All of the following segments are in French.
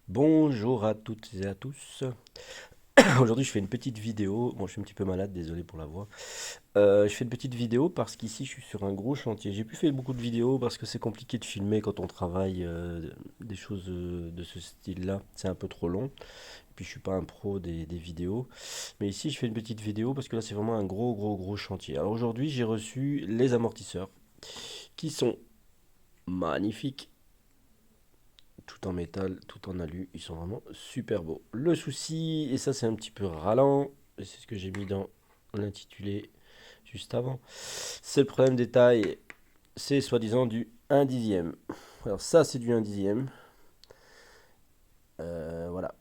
Bonjour à toutes et à tous. Aujourd'hui, je fais une petite vidéo. Bon, je suis un petit peu malade, désolé pour la voix. Je fais une petite vidéo parce qu'ici, je suis sur un gros chantier. J'ai pu faire beaucoup de vidéos parce que c'est compliqué de filmer quand on travaille des choses de ce style-là. C'est un peu trop long. Puis, je suis pas un pro des vidéos. Mais ici, je fais une petite vidéo parce que là, c'est vraiment un gros chantier. Alors aujourd'hui, j'ai reçu les amortisseurs qui sont magnifiques, tout en métal, tout en alu. Ils sont vraiment super beaux. Le souci, et ça c'est un petit peu ralent, et c'est ce que j'ai mis dans l'intitulé juste avant, c'est le problème des tailles. C'est soi-disant du 1 dixième. Alors ça c'est du 1 dixième. Voilà.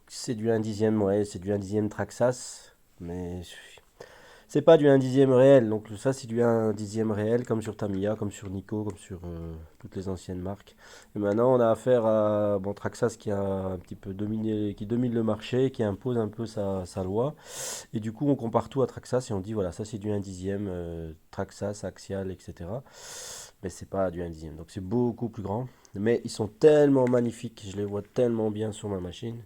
C'est du 1 dixième, ouais, c'est du 1 dixième Traxas. Mais c'est pas du 1 dixième réel, donc ça c'est du 1 dixième réel comme sur Tamiya, comme sur Nico, comme sur toutes les anciennes marques. Et maintenant on a affaire à bon, Traxxas qui a un petit peu dominé, qui domine le marché, qui impose un peu sa loi. Et du coup on compare tout à Traxxas et on dit voilà ça c'est du 1 dixième, Traxxas, Axial, etc. Mais c'est pas du 1 dixième, donc c'est beaucoup plus grand. Mais ils sont tellement magnifiques, je les vois tellement bien sur ma machine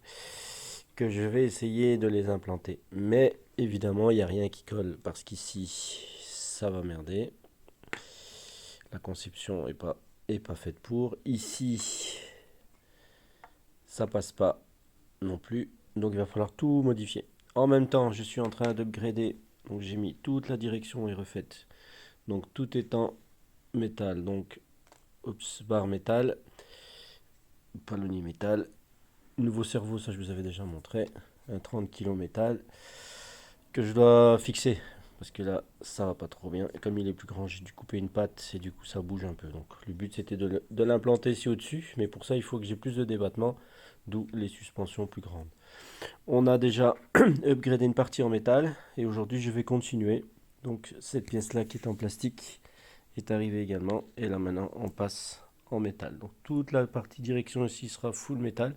que je vais essayer de les implanter. Mais évidemment, il n'y a rien qui colle parce qu'ici, ça va merder. La conception est pas faite pour. Ici, ça passe pas non plus. Donc il va falloir tout modifier. En même temps, je suis en train d'upgrader. Donc j'ai mis toute la direction est refaite. Donc tout est en métal. Donc, oups, barre métal, palonnier métal. Nouveau cerveau, ça je vous avais déjà montré. Un 30 kg métal que je dois fixer. Parce que là, ça va pas trop bien. Et comme il est plus grand, j'ai dû couper une patte et du coup, ça bouge un peu. Donc, le but c'était de l'implanter ici au-dessus. Mais pour ça, il faut que j'ai plus de débattement. D'où les suspensions plus grandes. On a déjà upgradé une partie en métal. Et aujourd'hui, je vais continuer. Donc, cette pièce-là qui est en plastique est arrivée également. Et là, maintenant, on passe en métal. Donc, toute la partie direction ici sera full métal.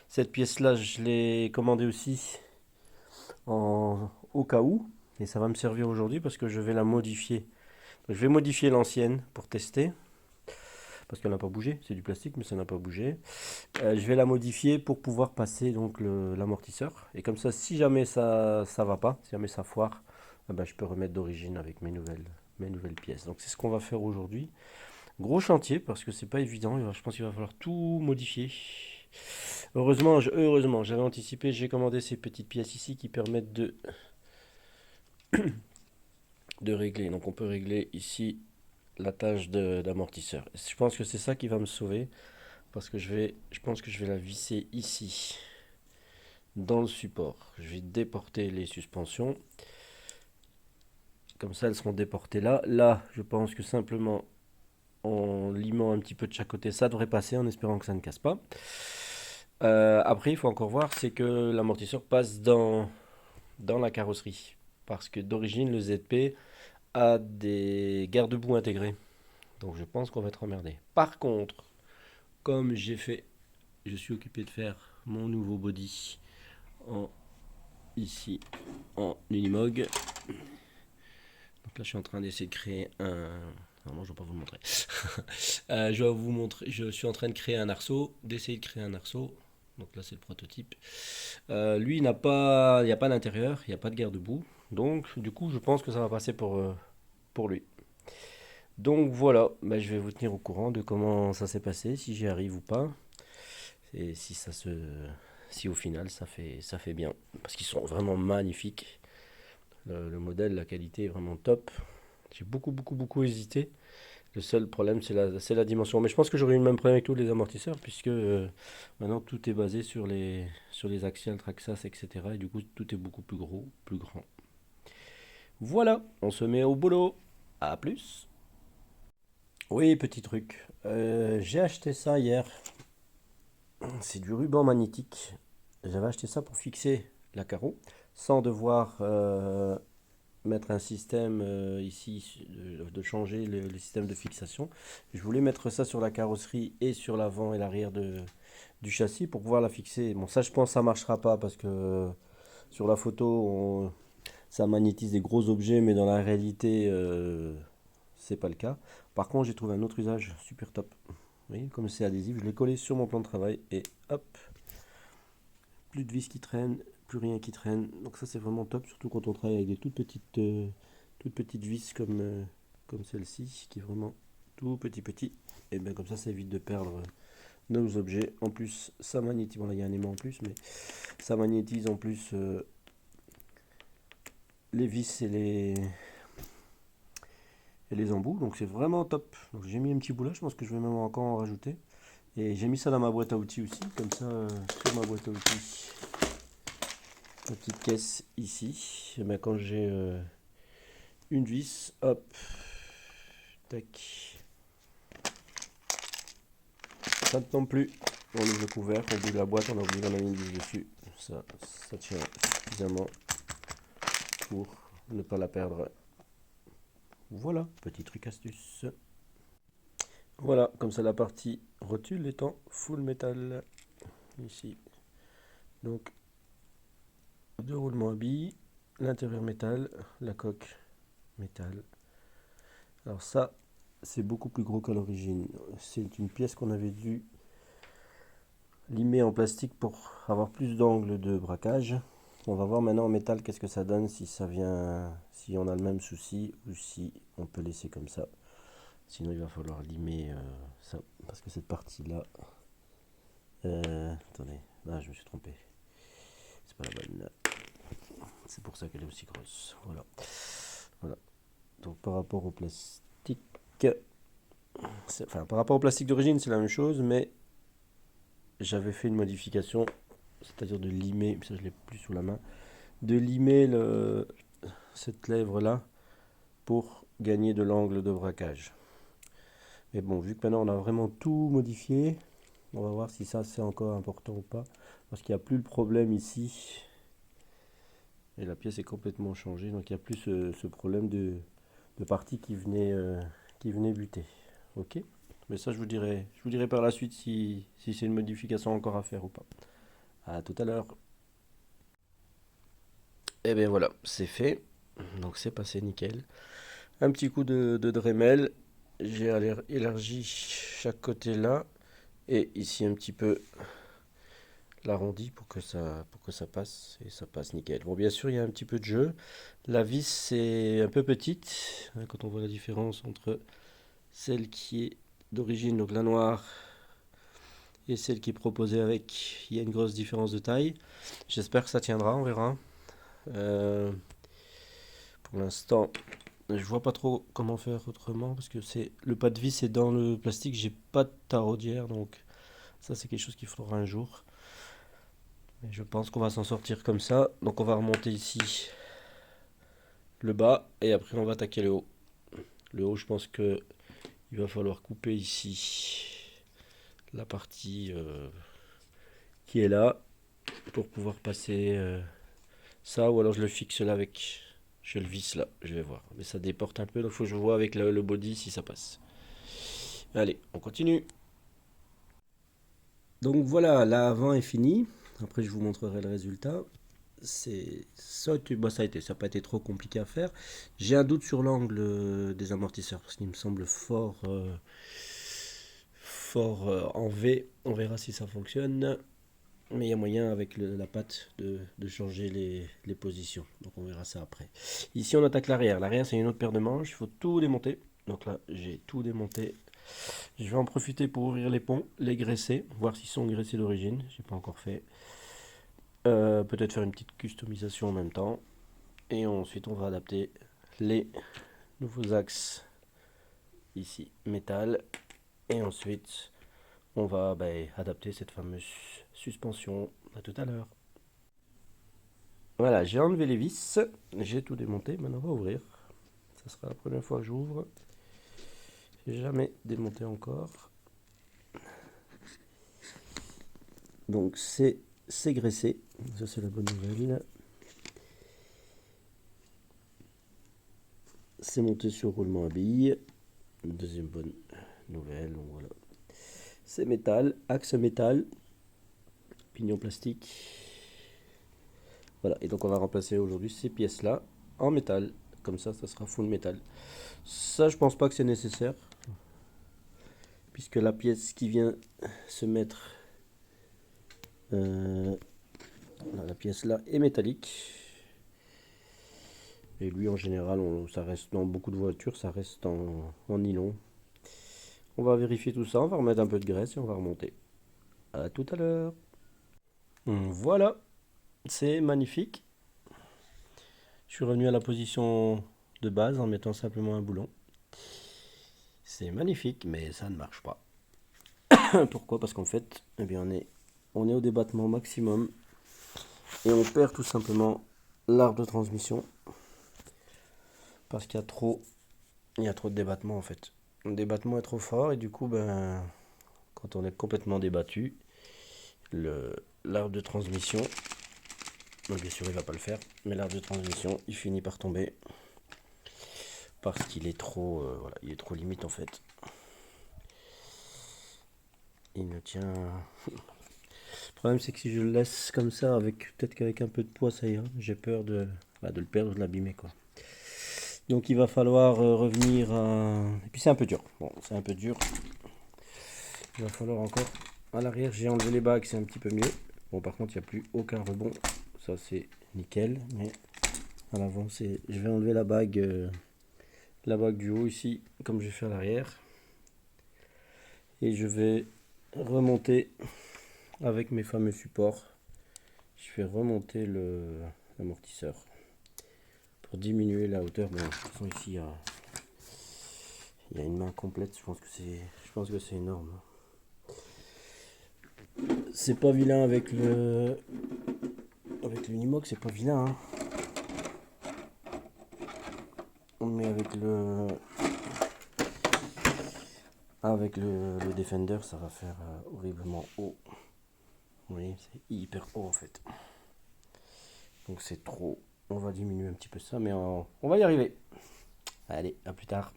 Cette pièce-là, je l'ai commandée aussi au cas où. Et ça va me servir aujourd'hui parce que je vais la modifier. Je vais modifier l'ancienne pour tester. Parce qu'elle n'a pas bougé. C'est du plastique, mais ça n'a pas bougé. Je vais la modifier pour pouvoir passer donc l'amortisseur. Et comme ça, si jamais ça va pas, si jamais ça foire, ben, je peux remettre d'origine avec mes nouvelles pièces. Donc c'est ce qu'on va faire aujourd'hui. Gros chantier parce que c'est pas évident. Je pense qu'il va falloir tout modifier. Heureusement, j'avais anticipé, j'ai commandé ces petites pièces ici qui permettent de régler. Donc on peut régler ici la tâche d'amortisseur. Je pense que c'est ça qui va me sauver parce que je pense que je vais la visser ici dans le support. Je vais déporter les suspensions. Comme ça, elles seront déportées là. Là, je pense que simplement en limant un petit peu de chaque côté, ça devrait passer en espérant que ça ne casse pas. Après, il faut encore voir, c'est que l'amortisseur passe dans la carrosserie. Parce que d'origine, le ZP a des garde-boue intégrés. Donc je pense qu'on va être emmerdé. Par contre, comme je suis occupé de faire mon nouveau body en, ici en Unimog. Donc là, je suis en train d'essayer de créer un. Non, je ne vais pas vous le montrer. Je vais vous montrer. Je suis en train de créer un arceau, d'essayer de créer un arceau. Donc là, c'est le prototype. Lui, il n'y a pas d'intérieur, il n'y a pas de garde-boue. Donc, du coup, je pense que ça va passer pour lui. Donc voilà, bah, je vais vous tenir au courant de comment ça s'est passé, si j'y arrive ou pas. Et si au final ça fait bien. Parce qu'ils sont vraiment magnifiques. Le modèle, la qualité est vraiment top. J'ai beaucoup hésité. Le seul problème, c'est la dimension. Mais je pense que j'aurais eu le même problème avec tous les amortisseurs, puisque maintenant tout est basé sur les axiales, Traxxas, etc. Et du coup, tout est beaucoup plus gros, plus grand. Voilà, on se met au boulot. À plus. Oui, petit truc. J'ai acheté ça hier. C'est du ruban magnétique. J'avais acheté ça pour fixer la carreau, sans devoir mettre un système ici, de changer le système de fixation. Je voulais mettre ça sur la carrosserie et sur l'avant et l'arrière du châssis pour pouvoir la fixer. Bon, ça je pense que ça marchera pas parce que sur la photo, ça magnétise des gros objets, mais dans la réalité, c'est pas le cas. Par contre, j'ai trouvé un autre usage super top. Vous voyez, comme c'est adhésif, je l'ai collé sur mon plan de travail et hop, plus de vis qui traînent, plus rien qui traîne. Donc ça c'est vraiment top, surtout quand on travaille avec des toutes petites vis comme celle-ci, qui est vraiment tout petit. Et bien comme ça évite de perdre nos objets. En plus ça magnétise, bon là il y a un aimant en plus, mais ça magnétise en plus les vis et les embouts, donc c'est vraiment top. Donc j'ai mis un petit bout là, je pense que je vais même encore en rajouter. Et j'ai mis ça dans ma boîte à outils aussi, comme ça sur ma boîte à outils, la petite caisse ici. Et bien quand j'ai une vis, hop, tac, ça ne tombe plus. On ouvre le couvercle, on bouge la boîte, on a oublié d'en avoir une vis dessus. Ça tient suffisamment pour ne pas la perdre. Voilà, petit truc astuce. Voilà, comme ça la partie rotule étant full métal ici. Donc deux roulements à billes, l'intérieur métal, la coque métal. Alors ça, c'est beaucoup plus gros qu'à l'origine. C'est une pièce qu'on avait dû limer en plastique pour avoir plus d'angle de braquage. On va voir maintenant en métal qu'est-ce que ça donne, si ça vient, si on a le même souci ou si on peut laisser comme ça. Sinon il va falloir limer ça, parce que cette partie-là... attendez, là je me suis trompé. C'est pas la bonne. C'est pour ça qu'elle est aussi grosse. Voilà. Voilà. Donc par rapport au plastique... Enfin, par rapport au plastique d'origine, c'est la même chose, mais j'avais fait une modification, c'est-à-dire de limer, ça je l'ai plus sous la main, de limer cette lèvre-là pour gagner de l'angle de braquage. Mais bon, vu que maintenant on a vraiment tout modifié, on va voir si ça c'est encore important ou pas, parce qu'il n'y a plus le problème ici, et la pièce est complètement changée, donc il n'y a plus ce problème de partie qui venait buter. Ok, mais ça je vous dirai par la suite si c'est une modification encore à faire ou pas. À tout à l'heure. Et bien voilà, c'est fait. Donc c'est passé nickel. Un petit coup de Dremel. J'ai élargi chaque côté là. Et ici un petit peu l'arrondi pour que ça passe. Et ça passe nickel. Bon, bien sûr, il y a un petit peu de jeu. La vis c'est un peu petite. Quand on voit la différence entre celle qui est d'origine, donc la noire, et celle qui est proposée avec, il y a une grosse différence de taille. J'espère que ça tiendra, on verra. Pour l'instant, je vois pas trop comment faire autrement parce que c'est le pas de vis est dans le plastique. J'ai pas de taraudière, donc ça c'est quelque chose qu'il faudra un jour. Mais je pense qu'on va s'en sortir comme ça. Donc on va remonter ici le bas et après on va attaquer le haut. Le haut, je pense que il va falloir couper ici la partie qui est là pour pouvoir passer ça, ou alors je le fixe là avec, je le visse là, je vais voir, mais ça déporte un peu, donc il faut que je vois avec le body si ça passe. Allez, on continue. Donc voilà, l'avant est fini. Après, je vous montrerai le résultat. C'est ça, bah, ça n'a pas été trop compliqué à faire. J'ai un doute sur l'angle des amortisseurs parce qu'il me semble fort en V. On verra si ça fonctionne. Mais il y a moyen avec la patte de changer les positions. Donc on verra ça après. Ici on attaque l'arrière. L'arrière c'est une autre paire de manches. Il faut tout démonter. Donc là j'ai tout démonté. Je vais en profiter pour ouvrir les ponts, les graisser, voir s'ils sont graissés d'origine. J'ai pas encore fait. Peut-être faire une petite customisation en même temps. Et ensuite on va adapter les nouveaux axes ici métal. Et ensuite on va adapter cette fameuse suspension. À tout à l'heure. Voilà, j'ai enlevé les vis, j'ai tout démonté, maintenant on va ouvrir. Ça sera la première fois que j'ouvre. J'ai jamais démonté encore. Donc c'est graissé, ça c'est la bonne nouvelle. C'est monté sur roulement à billes. Deuxième bonne nouvelle, donc voilà. C'est métal, axe métal, pignon plastique. Voilà, et donc on va remplacer aujourd'hui ces pièces-là en métal. Comme ça sera full métal. Ça, je pense pas que c'est nécessaire. Puisque la pièce qui vient se mettre pièce là est métallique. Et lui en général, ça reste dans beaucoup de voitures, ça reste en nylon. On va vérifier tout ça, on va remettre un peu de graisse et on va remonter. À tout à l'heure. Voilà, c'est magnifique. Je suis revenu à la position de base en mettant simplement un boulon. C'est magnifique, mais ça ne marche pas. Pourquoi? Parce qu'en fait, eh bien, on est au débattement maximum et on perd tout simplement l'arbre de transmission parce il y a trop de débattement en fait. Le débattement est trop fort et du coup, ben, quand on est complètement débattu, l'arbre de transmission, donc bien sûr il va pas le faire, mais l'arbre de transmission, il finit par tomber parce qu'il est trop, voilà, il est trop limite en fait. Il ne tient. Le problème c'est que si je le laisse comme ça, peut-être qu'avec un peu de poids ça ira. J'ai peur de le perdre, de l'abîmer quoi. Donc il va falloir revenir à. Et puis c'est un peu dur. Bon, c'est un peu dur. Il va falloir encore. À l'arrière, j'ai enlevé les bagues, c'est un petit peu mieux. Bon, par contre, il n'y a plus aucun rebond. Ça, c'est nickel. Mais à l'avant, je vais enlever la bague du haut ici, comme j'ai fait à l'arrière. Et je vais remonter avec mes fameux supports. Je vais remonter l'amortisseur pour diminuer la hauteur. Bon, de toute façon, ici, il y a une main complète. Je pense que c'est énorme. C'est pas vilain avec l'Unimog, c'est pas vilain. Hein. Mais avec le Defender, ça va faire horriblement haut. Vous voyez, c'est hyper haut en fait. Donc c'est trop. On va diminuer un petit peu ça, mais on va y arriver. Allez, à plus tard.